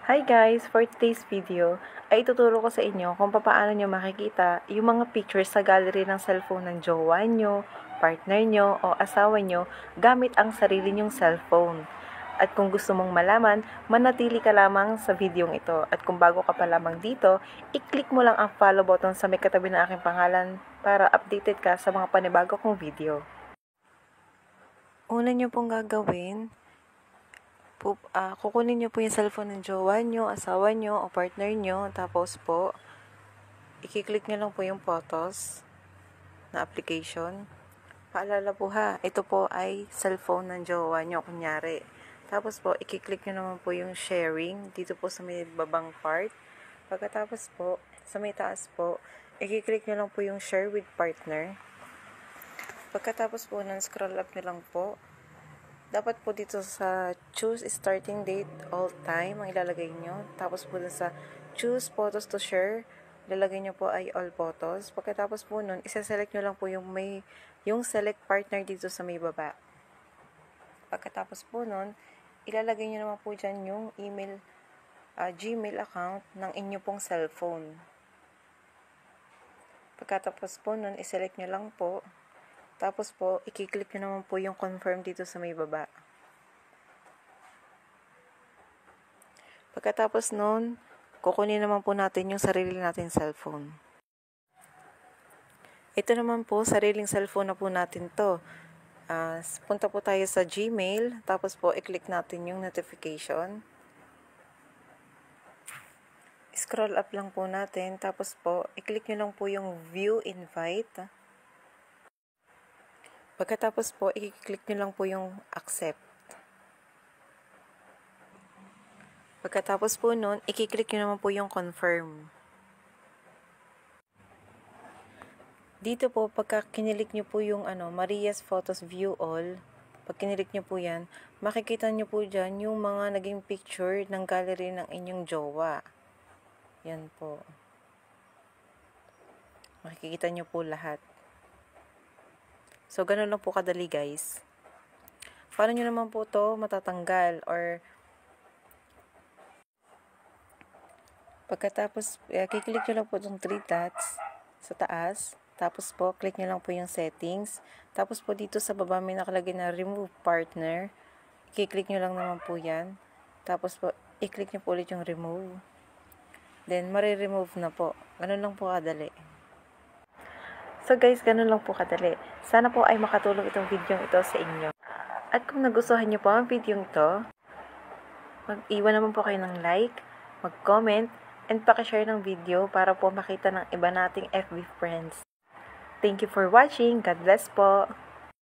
Hi guys! For today's video, ay ituturo ko sa inyo kung paano nyo makikita yung mga pictures sa gallery ng cellphone ng jowa nyo, partner nyo, o asawa nyo gamit ang sarili nyong cellphone. At kung gusto mong malaman, manatili ka lamang sa videong ito. At kung bago ka pa lamang dito, i-click mo lang ang follow button sa may katabi ng aking pangalan para updated ka sa mga panibago kong video. Una nyo pong gagawin, kukunin nyo po yung cellphone ng jowa nyo, asawa nyo, o partner nyo. Tapos po, i-click nyo lang po yung photos na application. Paalala po ha, ito po ay cellphone ng jowa nyo, kunyari. Tapos po, i-click nyo naman po yung sharing dito po sa may babang part. Pagkatapos po, sa may taas po, i-click nyo lang po yung share with partner. Pagkatapos po, scroll up nyo lang po. Dapat po dito sa choose starting date all time ang ilalagay nyo. Tapos po dun sa choose photos to share, ilalagay nyo po ay all photos. Pagkatapos po nun, isa-select nyo lang po yung select partner dito sa may baba. Pagkatapos po nun, ilalagay nyo naman po dyan yung email, Gmail account ng inyo pong cellphone. Pagkatapos po nun, iselect nyo lang po. Tapos po, i-click nyo naman po yung confirm dito sa may baba. Pagkatapos nun, kukunin naman po natin yung sarili natin cellphone. Ito naman po, sariling cellphone na po natin to. Punta po tayo sa Gmail, tapos po, i-click natin yung notification. Scroll up lang po natin, tapos po, i-click nyo lang po yung view invite. Pagkatapos po, i-click nyo lang po yung accept. Pagkatapos po nun, i-click nyo naman po yung confirm. Dito po, pagka kinilik nyo po yung Maria's Photos View All, pag kinilik nyo po yan, makikita nyo po dyan yung mga naging picture ng gallery ng inyong jowa. Yan po. Makikita nyo po lahat. So, ganun lang po kadali guys. Paano nyo naman po to matatanggal or pagkatapos, kiklik nyo lang po itong 3 dots sa taas. Tapos po, click nyo lang po yung settings. Tapos po dito sa baba may nakalagay na remove partner. Kiklik nyo lang naman po yan. Tapos po, i-click nyo po ulit yung remove. Then, mariremove na po. Ganun lang po kadali. So guys, ganun lang po kadali. Sana po ay makatulong itong video ito sa inyo. At kung nagustuhan nyo po ang video ito, mag-iwan naman po kayo ng like, mag-comment, and pakishare ng video para po makita ng iba nating FB friends. Thank you for watching. God bless po.